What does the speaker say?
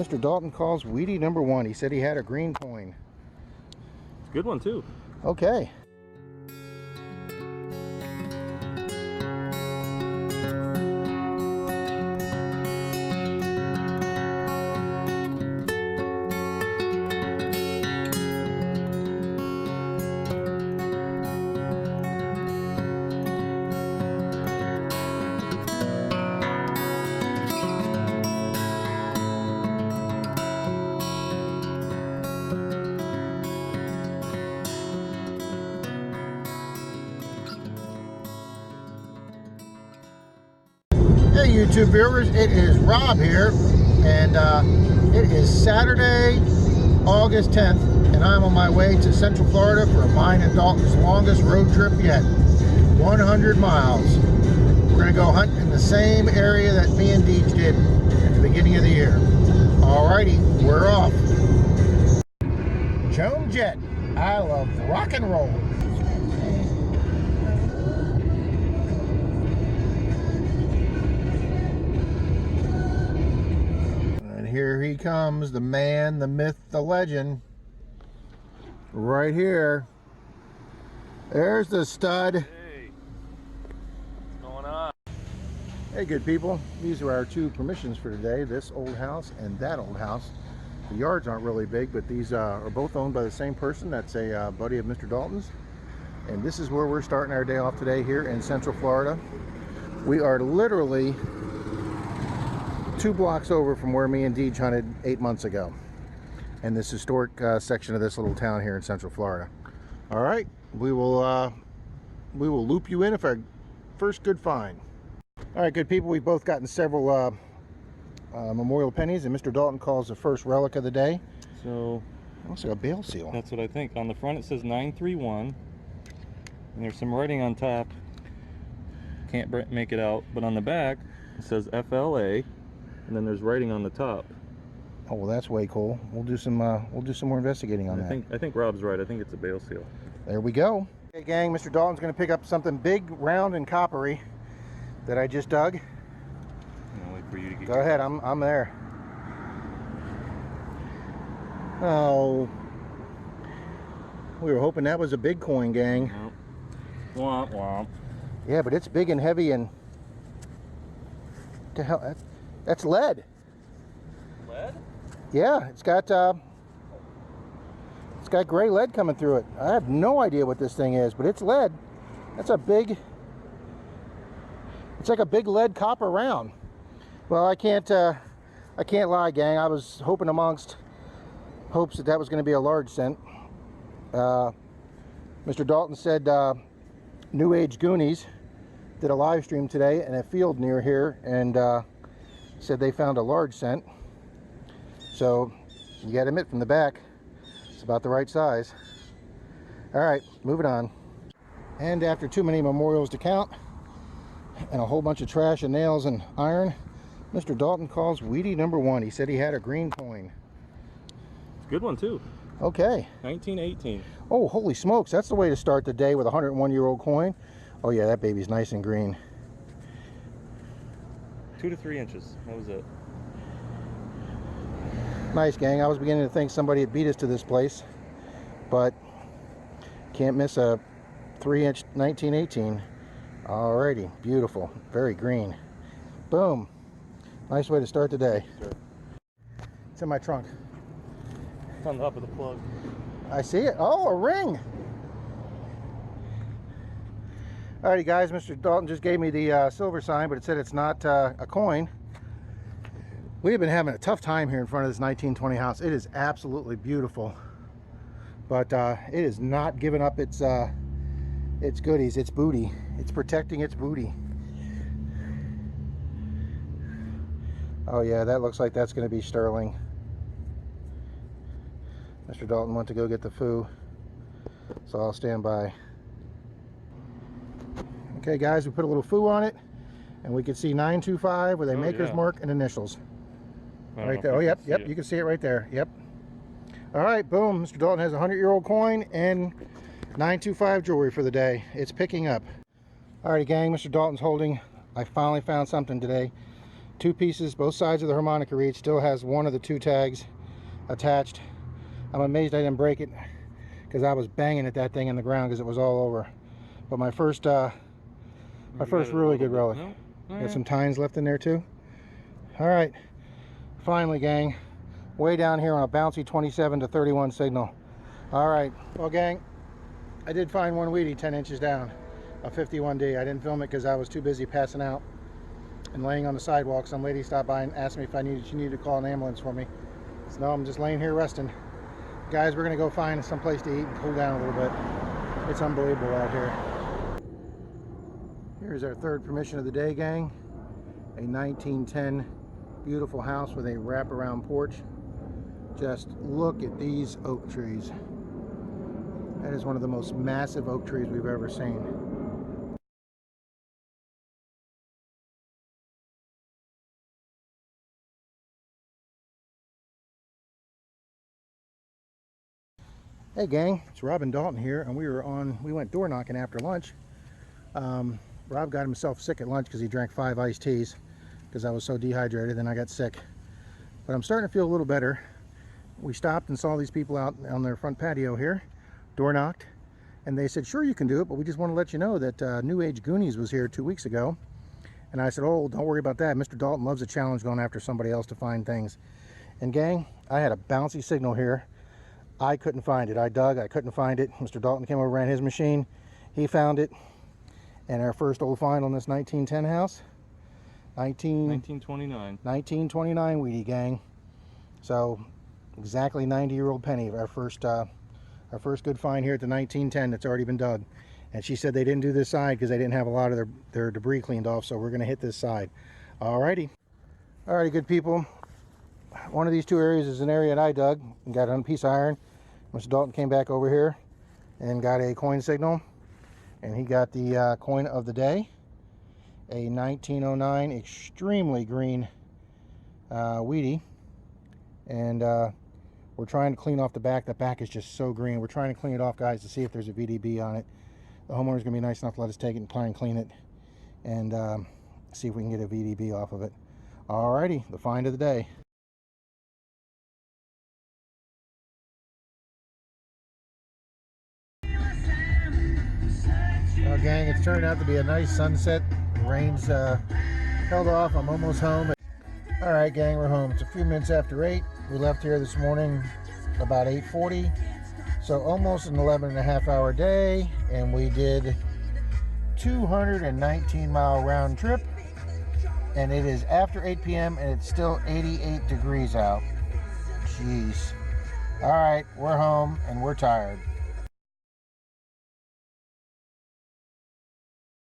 Mr. Dalton calls Wheatie #1. He said he had a green coin. It's a good one too. Okay. Hey YouTube viewers, it is Rob here, and it is Saturday, August 10th, and I'm on my way to Central Florida for mine and Dalton's longest road trip yet, 100 miles. We're going to go hunt in the same area that me and Deej did at the beginning of the year. Alrighty, we're off. Joan Jett, I love rock and roll. Here he comes, the man, the myth, the legend. Right here. There's the stud. Hey, what's going on? Hey, good people. These are our two permissions for today. This old house and that old house. The yards aren't really big, but these are both owned by the same person. That's a buddy of Mr. Dalton's. And this is where we're starting our day off today here in Central Florida. We are literally 2 blocks over from where me and Deej hunted 8 months ago, in this historic section of this little town here in Central Florida. All right, we will loop you in if our first good find. All right, good people, we've both gotten several memorial pennies, and Mr. Dalton calls the first relic of the day. So it looks like a Bale seal. that's what I think. On the front it says 931, and there's some writing on top. Can't make it out, but on the back it says FLA. And then there's writing on the top. Oh, well, that's way cool. We'll do some more investigating on that. I think Rob's right. I think it's a Bale seal. There we go. Okay, gang, Mr. Dalton's going to pick up something big, round, and coppery that I just dug. I'll wait for you to get. Go ahead. I'm there. Oh, we were hoping that was a big coin, gang. Nope. Womp womp. Yeah, but it's big and heavy, and what the hell? That's lead. Lead? Yeah, it's got gray lead coming through it. I have no idea what this thing is, but it's lead. That's a big. It's like a big lead copper round. Well, I can't lie, gang. I was hoping amongst hopes that was going to be a large cent. Mr. Dalton said New Age Goonies did a live stream today in a field near here, and said they found a large cent. So you got to admit, from the back, it's about the right size. All right, moving on. And after too many memorials to count and a whole bunch of trash and nails and iron, Mr. Dalton calls Wheatie #1. He said he had a green coin. It's a good one too. Okay. 1918. Oh, holy smokes, that's the way to start the day with a 101-year-old coin. Oh yeah, that baby's nice and green. 2 to 3 inches. That was it. Nice, gang. I was beginning to think somebody had beat us to this place, but can't miss a 3-inch 1918. Alrighty, beautiful, very green. Boom. Nice way to start the day. It's in my trunk. It's on top of the plug. I see it. Oh, a ring. Alrighty, guys, Mr. Dalton just gave me the silver sign, but it said it's not a coin. We have been having a tough time here in front of this 1920 house. It is absolutely beautiful, but it is not giving up its goodies, its booty. It's protecting its booty. Oh yeah, that looks like that's going to be sterling. Mr. Dalton went to go get the foo, so I'll stand by. Okay, guys, we put a little foo on it, and we can see 925 with a maker's mark and initials. Right there. Oh, yep, you can see it right there. Yep. All right, boom. Mr. Dalton has a 100-year-old coin and 925 jewelry for the day. It's picking up. All right, gang, Mr. Dalton's holding. I finally found something today. two pieces, both sides of the harmonica reed. Still has one of the two tags attached. I'm amazed I didn't break it, because I was banging at that thing in the ground because it was all over. But my first really good relic. No. Got some tines left in there too. All right, finally, gang, way down here on a bouncy 27 to 31 signal. All right, well, gang, I did find one Wheatie 10 inches down, a 51D. I didn't film it because I was too busy passing out and laying on the sidewalk. Some lady stopped by and asked me if she needed to call an ambulance for me. So no, I'm just laying here resting. Guys, we're gonna go find some place to eat and cool down a little bit. It's unbelievable out here. Here's our third permission of the day, gang. A 1910 beautiful house with a wraparound porch. Just look at these oak trees. That is one of the most massive oak trees we've ever seen. Hey gang, it's Rob and Dalton here, and we went door knocking after lunch. Rob got himself sick at lunch because he drank 5 iced teas because I was so dehydrated, and I got sick. But I'm starting to feel a little better. We stopped and saw these people out on their front patio here, door knocked, and they said, sure, you can do it, but we just want to let you know that New Age Goonies was here 2 weeks ago. And I said, oh, don't worry about that. Mr. Dalton loves a challenge going after somebody else to find things. And gang, I had a bouncy signal here. I couldn't find it. I dug, I couldn't find it. Mr. Dalton came over, ran his machine. He found it. And our first old find on this 1910 house. 1929. 1929 Wheatie, gang. So exactly 90-year-old penny. Our first good find here at the 1910 that's already been dug. And she said they didn't do this side because they didn't have a lot of their debris cleaned off. So we're going to hit this side. Alrighty. Alrighty, good people. One of these two areas is an area that I dug and got on a piece of iron. Mr. Dalton came back over here and got a coin signal, and he got the coin of the day, a 1909 extremely green Wheatie, and we're trying to clean off the back. The back is just so green. We're trying to clean it off, guys, to see if there's a VDB on it. The homeowner's gonna be nice enough to let us take it and try and clean it and see if we can get a VDB off of it. Alrighty, the find of the day. Well, gang, it's turned out to be a nice sunset. The rain's held off. I'm almost home. All right, gang, we're home. It's a few minutes after 8. We left here this morning about 8:40. So almost an 11.5-hour day. And we did 219-mile round trip. And it is after 8 p.m. and it's still 88 degrees out. Jeez. All right, we're home and we're tired.